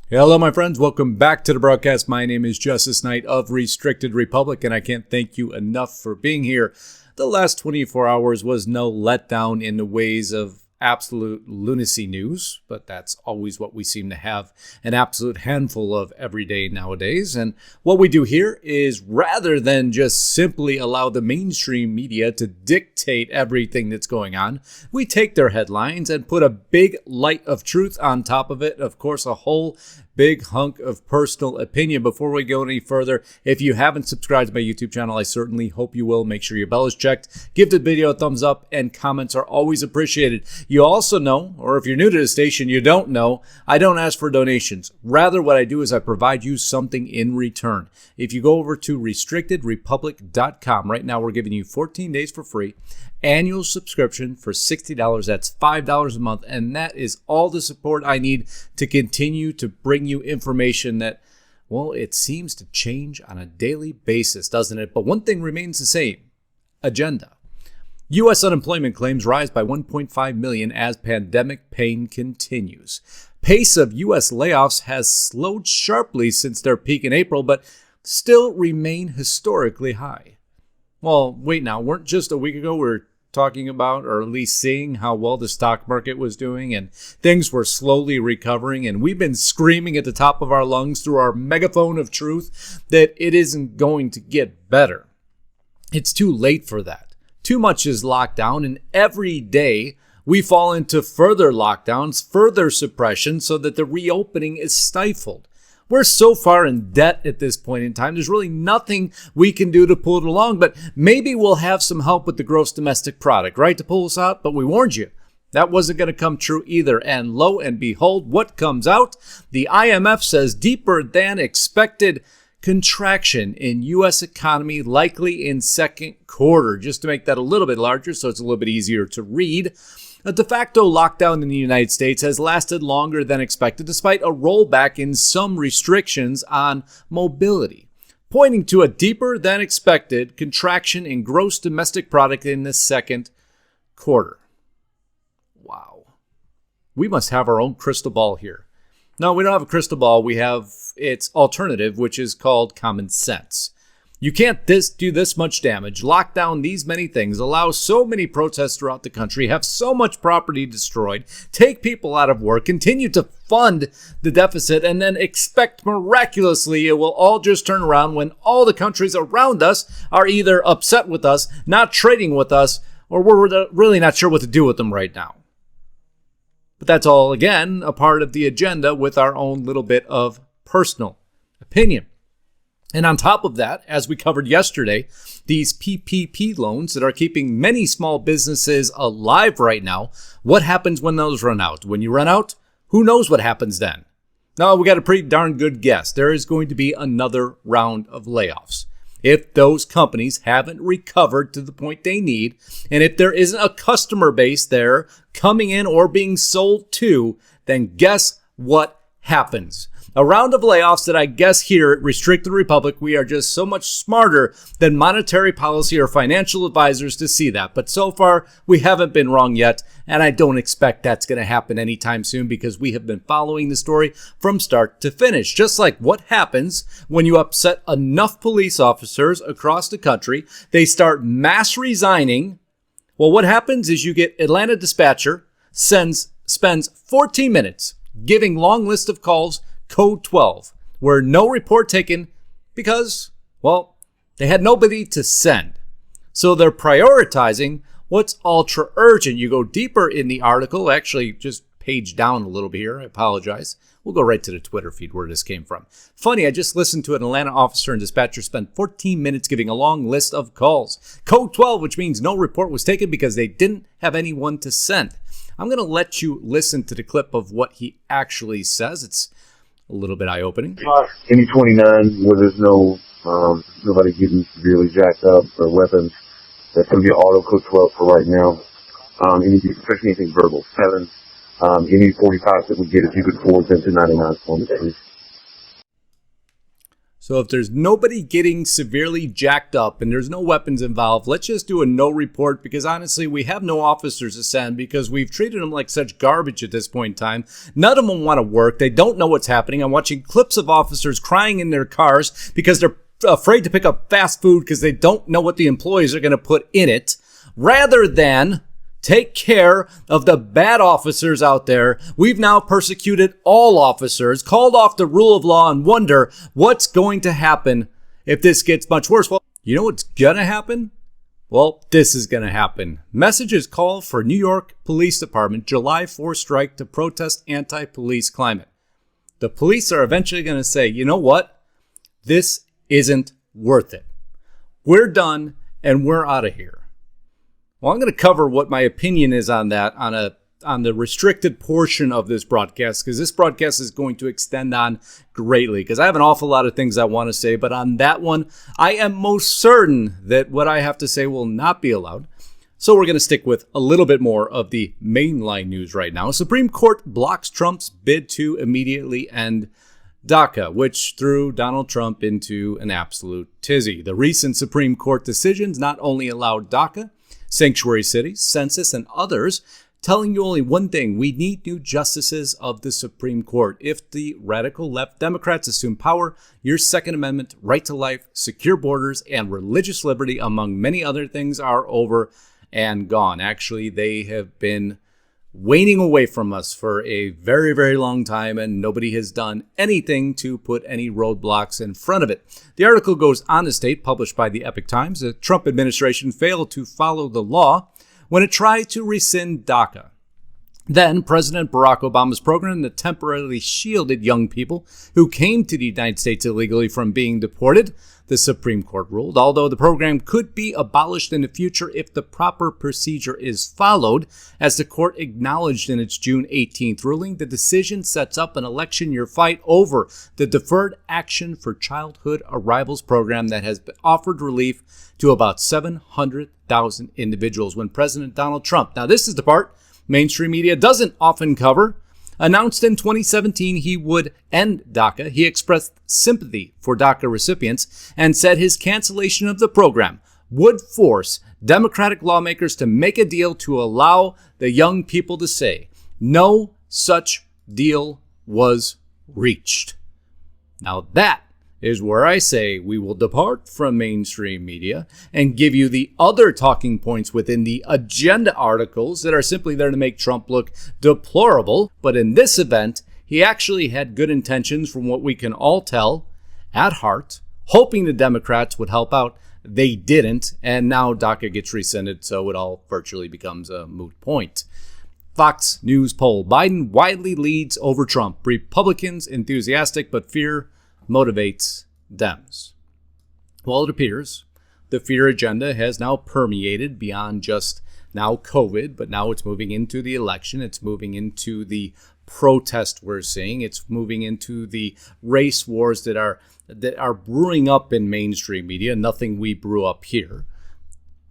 Hello, my friends. Welcome back to the broadcast. My name is Justus Knight of Restricted Republic, and I can't thank you enough for being here. The last 24 hours was no letdown in the ways of absolute lunacy news, but that's always what we seem to have an absolute handful of every day nowadays. And what we do here is, rather than just simply allow the mainstream media to dictate everything that's going on, we take their headlines and put a big light of truth on top of it. Of course, a whole big hunk of personal opinion. Before we go any further, if you haven't subscribed to my YouTube channel, I certainly hope you will. Make sure your bell is checked. Give the video a thumbs up, and comments are always appreciated. You also know, or if you're new to the station, you don't know, I don't ask for donations. Rather, what I do is I provide you something in return. If you go over to restrictedrepublic.com, right now we're giving you 14 days for free. Annual subscription for $60. That's $5 a month, and that is all the support I need to continue to bring you information that, well, it seems to change on a daily basis, doesn't it? But one thing remains the same: agenda. U.S. unemployment claims rise by 1.5 million as pandemic pain continues. Pace of U.S. layoffs has slowed sharply since their peak in April, but still remain historically high. Well, wait now, weren't just a week ago we were talking about, or at least seeing, how well the stock market was doing and things were slowly recovering, and we've been screaming at the top of our lungs through our megaphone of truth that it isn't going to get better. It's too late for that. Too much is locked down, and every day we fall into further lockdowns, further suppression, so that the reopening is stifled. We're so far in debt at this point in time, there's really nothing we can do to pull it along, but maybe we'll have some help with the gross domestic product, right, to pull us out? But we warned you, that wasn't going to come true either. And lo and behold, what comes out? The IMF says deeper than expected contraction in U.S. economy likely in second quarter. Just to make that a little bit larger so it's a little bit easier to read. A de facto lockdown in the United States has lasted longer than expected, despite a rollback in some restrictions on mobility, pointing to a deeper than expected contraction in gross domestic product in the second quarter. Wow. We must have our own crystal ball here. No, we don't have a crystal ball. We have its alternative, which is called common sense. You can't do this much damage, lock down these many things, allow so many protests throughout the country, have so much property destroyed, take people out of work, continue to fund the deficit, and then expect miraculously it will all just turn around when all the countries around us are either upset with us, not trading with us, or we're really not sure what to do with them right now. But that's all, again, a part of the agenda with our own little bit of personal opinion. And on top of that, as we covered yesterday, these PPP loans that are keeping many small businesses alive right now, what happens when those run out? When you run out, who knows what happens then? No, we got a pretty darn good guess. There is going to be another round of layoffs. If those companies haven't recovered to the point they need, and if there isn't a customer base there coming in or being sold to, then guess what happens? A round of layoffs that I guess here at Restricted Republic, we are just so much smarter than monetary policy or financial advisors to see that. But so far, we haven't been wrong yet, and I don't expect that's going to happen anytime soon because we have been following the story from start to finish. Just like what happens when you upset enough police officers across the country, they start mass resigning. Well, what happens is you get Atlanta dispatcher spends 14 minutes giving long list of calls, code 12, where no report taken because, well, they had nobody to send. So they're prioritizing what's ultra urgent. You go deeper in the article, actually just page down a little bit here. I apologize. We'll go right to the Twitter feed where this came from. Funny, I just listened to an Atlanta officer and dispatcher spend 14 minutes giving a long list of calls. Code 12, which means no report was taken because they didn't have anyone to send. I'm going to let you listen to the clip of what he actually says. It's a little bit eye-opening. Any 29 where there's nobody getting severely jacked up or weapons, that's going to be auto code 12 for right now. Especially anything verbal. 7. Any 45s that we get, if you could forward them to 99 for me, please. So if there's nobody getting severely jacked up and there's no weapons involved, let's just do a no report, because honestly, we have no officers to send because we've treated them like such garbage at this point in time. None of them want to work. They don't know what's happening. I'm watching clips of officers crying in their cars because they're afraid to pick up fast food because they don't know what the employees are going to put in it. Rather than take care of the bad officers out there, we've now persecuted all officers, called off the rule of law, and wonder what's going to happen if this gets much worse. Well, you know what's going to happen? Well, this is going to happen. Messages call for New York Police Department July 4th strike to protest anti-police climate. The police are eventually going to say, you know what? This isn't worth it. We're done and we're out of here. Well, I'm going to cover what my opinion is on that on the restricted portion of this broadcast, because this broadcast is going to extend on greatly, because I have an awful lot of things I want to say, but on that one, I am most certain that what I have to say will not be allowed. So we're going to stick with a little bit more of the mainline news right now. Supreme Court blocks Trump's bid to immediately end DACA, which threw Donald Trump into an absolute tizzy. The recent Supreme Court decisions not only allowed DACA, sanctuary cities, census, and others, telling you only one thing: we need new justices of the Supreme Court. If the radical left Democrats assume power, your Second Amendment, right to life, secure borders, and religious liberty, among many other things, are over and gone. Actually, they have been waning away from us for a very, very long time, and nobody has done anything to put any roadblocks in front of it. The article goes on to state, published by the Epoch Times, the Trump administration failed to follow the law when it tried to rescind DACA. Then, President Barack Obama's program that temporarily shielded young people who came to the United States illegally from being deported, the Supreme Court ruled, although the program could be abolished in the future if the proper procedure is followed. As the court acknowledged in its June 18th ruling, the decision sets up an election year fight over the Deferred Action for Childhood Arrivals program that has offered relief to about 700,000 individuals. When President Donald Trump, now this is the part mainstream media doesn't often cover, announced in 2017 he would end DACA, he expressed sympathy for DACA recipients and said his cancellation of the program would force Democratic lawmakers to make a deal to allow the young people to say no such deal was reached. Now that is where I say we will depart from mainstream media and give you the other talking points within the agenda articles that are simply there to make Trump look deplorable. But in this event, he actually had good intentions from what we can all tell at heart, hoping the Democrats would help out. They didn't, and now DACA gets rescinded, so it all virtually becomes a moot point. Fox News poll: Biden widely leads over Trump. Republicans enthusiastic, but fear motivates Dems. Well, it appears the fear agenda has now permeated beyond just now COVID, but now it's moving into the election. It's moving into the protest we're seeing. It's moving into the race wars that are brewing up in mainstream media, nothing we brew up here.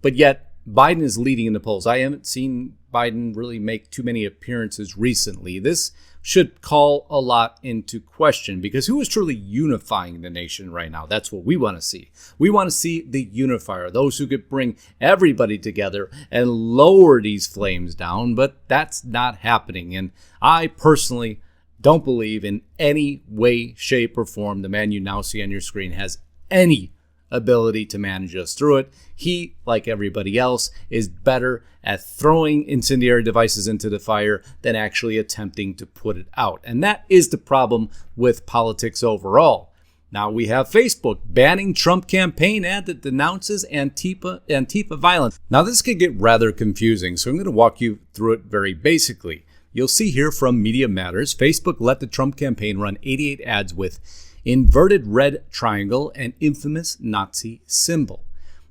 But yet, Biden is leading in the polls. I haven't seen Biden really make too many appearances recently. This should call a lot into question, because who is truly unifying the nation right now? That's what we want to see. We want to see the unifier, those who could bring everybody together and lower these flames down, but that's not happening. And I personally don't believe in any way, shape, or form the man you now see on your screen has any ability to manage us through it. He, like everybody else, is better at throwing incendiary devices into the fire than actually attempting to put it out. And that is the problem with politics overall. Now we have Facebook banning Trump campaign ad that denounces Antifa violence. Now this could get rather confusing, so I'm going to walk you through it very basically. You'll see here from Media Matters, Facebook let the Trump campaign run 88 ads with inverted red triangle and infamous Nazi symbol.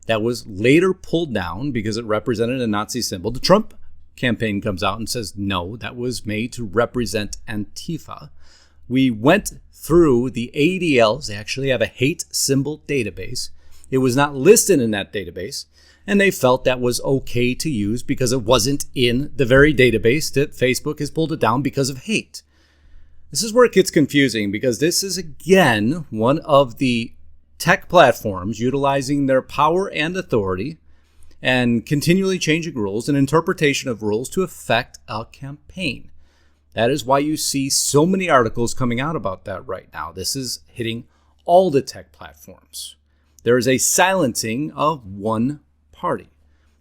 That was later pulled down because it represented a Nazi symbol. The Trump campaign comes out and says, no, that was made to represent Antifa. We went through the ADLs. They actually have a hate symbol database. It was not listed in that database, and they felt that was okay to use because it wasn't in the very database that Facebook has pulled it down because of hate. This is where it gets confusing, because this is, again, one of the tech platforms utilizing their power and authority and continually changing rules and interpretation of rules to affect a campaign. That is why you see so many articles coming out about that right now. This is hitting all the tech platforms. There is a silencing of one party.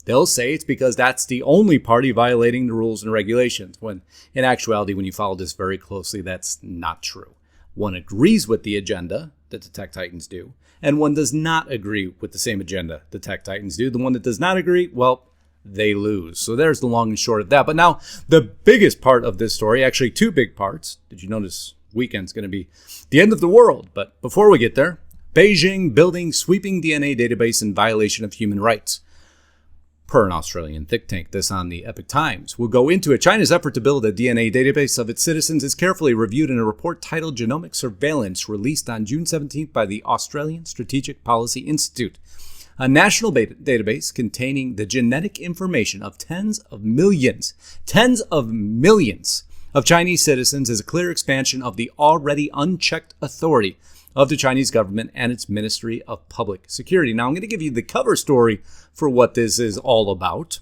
They'll say it's because that's the only party violating the rules and regulations, when in actuality, when you follow this very closely, that's not true. One agrees with the agenda that the tech titans do, and one does not agree with the same agenda the tech titans do. The one that does not agree, well, they lose. So there's the long and short of that. But now the biggest part of this story, actually two big parts. Did you notice weekend's going to be the end of the world? But before we get there, Beijing building sweeping DNA database in violation of human rights. Per an Australian think tank, this on the Epoch Times. We'll go into it. China's effort to build a DNA database of its citizens is carefully reviewed in a report titled Genomic Surveillance, released on June 17th by the Australian Strategic Policy Institute. A national database containing the genetic information of tens of millions of Chinese citizens is a clear expansion of the already unchecked authority of the Chinese government and its Ministry of Public Security. Now, I'm going to give you the cover story for what this is all about.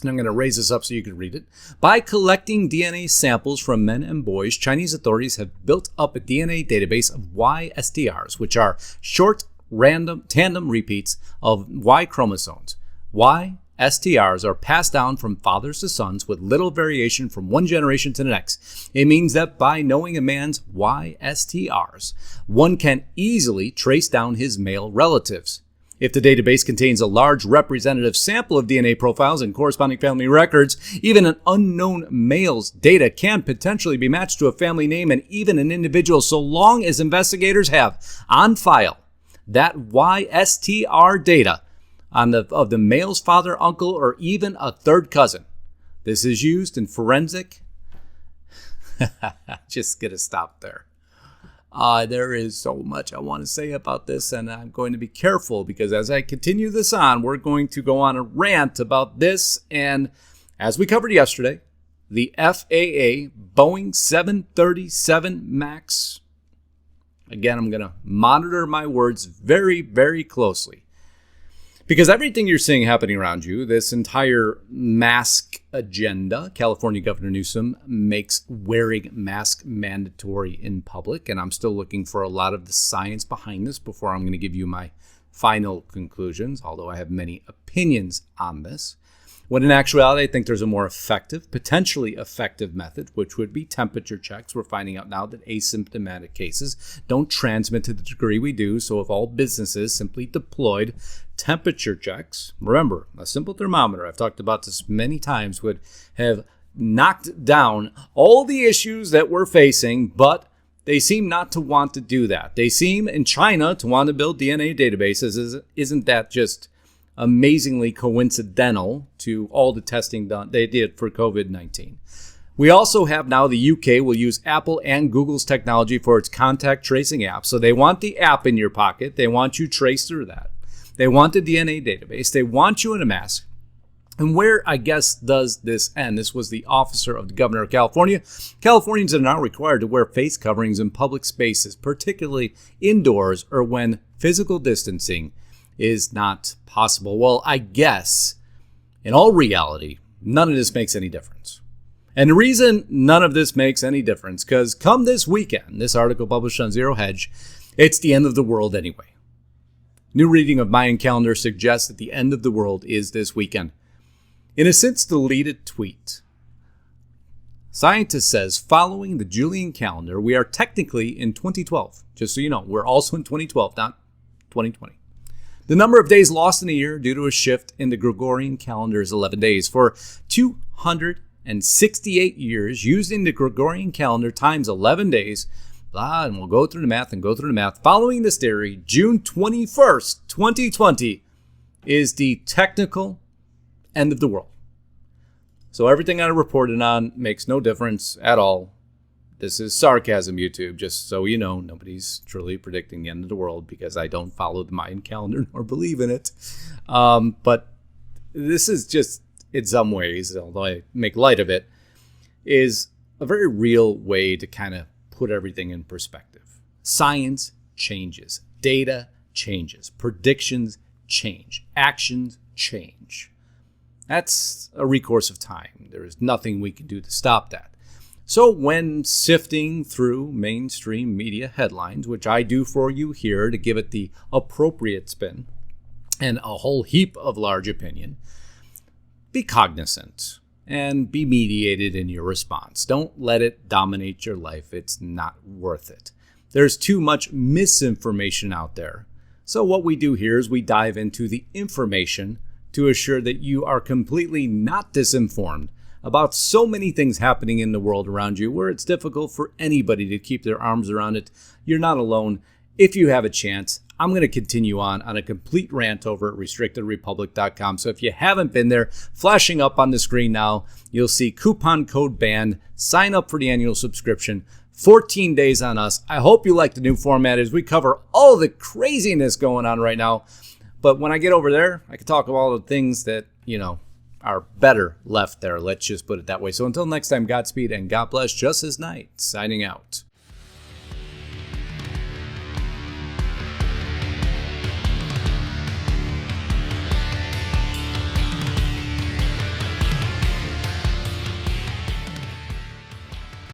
And I'm going to raise this up so you can read it. By collecting DNA samples from men and boys, Chinese authorities have built up a DNA database of YSTRs, which are short, random, tandem repeats of Y chromosomes. YSTRs are passed down from fathers to sons with little variation from one generation to the next. It means that by knowing a man's YSTRs, one can easily trace down his male relatives. If the database contains a large representative sample of DNA profiles and corresponding family records, even an unknown male's data can potentially be matched to a family name and even an individual, so long as investigators have on file that YSTR data of the male's father, uncle, or even a third cousin. This is used in forensic. Just gonna stop there. There is so much I want to say about this, and I'm going to be careful because as I continue this on, we're going to go on a rant about this. And as we covered yesterday, the FAA Boeing 737 MAX. Again, I'm going to monitor my words very, very closely. Because everything you're seeing happening around you, this entire mask agenda, California Governor Newsom makes wearing mask mandatory in public. And I'm still looking for a lot of the science behind this before I'm going to give you my final conclusions, although I have many opinions on this. When in actuality, I think there's a more effective, potentially effective method, which would be temperature checks. We're finding out now that asymptomatic cases don't transmit to the degree we do. So if all businesses simply deployed temperature checks, remember, a simple thermometer, I've talked about this many times, would have knocked down all the issues that we're facing, but they seem not to want to do that. They seem in China to want to build DNA databases. Isn't that just amazingly coincidental to all the testing done they did for COVID-19? We also have now the UK will use Apple and Google's technology for its contact tracing app. So they want the app in your pocket. They want you traced through that. They want the DNA database. They want you in a mask. And where, I guess, does this end? This was the officer of the governor of California. Californians are now required to wear face coverings in public spaces, particularly indoors or when physical distancing is not possible. Well, I guess in all reality, none of this makes any difference. And the reason none of this makes any difference, because come this weekend, this article published on Zero Hedge, it's the end of the world anyway. New reading of Mayan calendar suggests that the end of the world is this weekend. In a since deleted tweet, scientist says, following the Julian calendar, we are technically in 2012. Just so you know, we're also in 2012, not 2020. The number of days lost in a year due to a shift in the Gregorian calendar is 11 days. For 268 years, using the Gregorian calendar times 11 days, and we'll go through the math. Following this theory, June 21st, 2020 is the technical end of the world. So everything I reported on makes no difference at all. This is sarcasm, YouTube, just so you know. Nobody's truly predicting the end of the world because I don't follow the Mayan calendar nor believe in it. But this is just, in some ways, although I make light of it, is a very real way to kind of put everything in perspective. Science changes. Data changes. Predictions change. Actions change. That's a recourse of time. There is nothing we can do to stop that. So when sifting through mainstream media headlines, which I do for you here to give it the appropriate spin and a whole heap of large opinion, be cognizant and be mediated in your response. Don't let it dominate your life. It's not worth it. There's too much misinformation out there. So what we do here is we dive into the information to assure that you are completely not disinformed about so many things happening in the world around you where it's difficult for anybody to keep their arms around it. You're not alone. If you have a chance, I'm going to continue on a complete rant over at restrictedrepublic.com. So if you haven't been there, flashing up on the screen now, you'll see coupon code BAND. Sign up for the annual subscription. 14 days on us. I hope you like the new format as we cover all the craziness going on right now. But when I get over there, I can talk about all the things that, are better left there. Let's just put it that way. So until next time, Godspeed and God bless. Justus Knight signing out.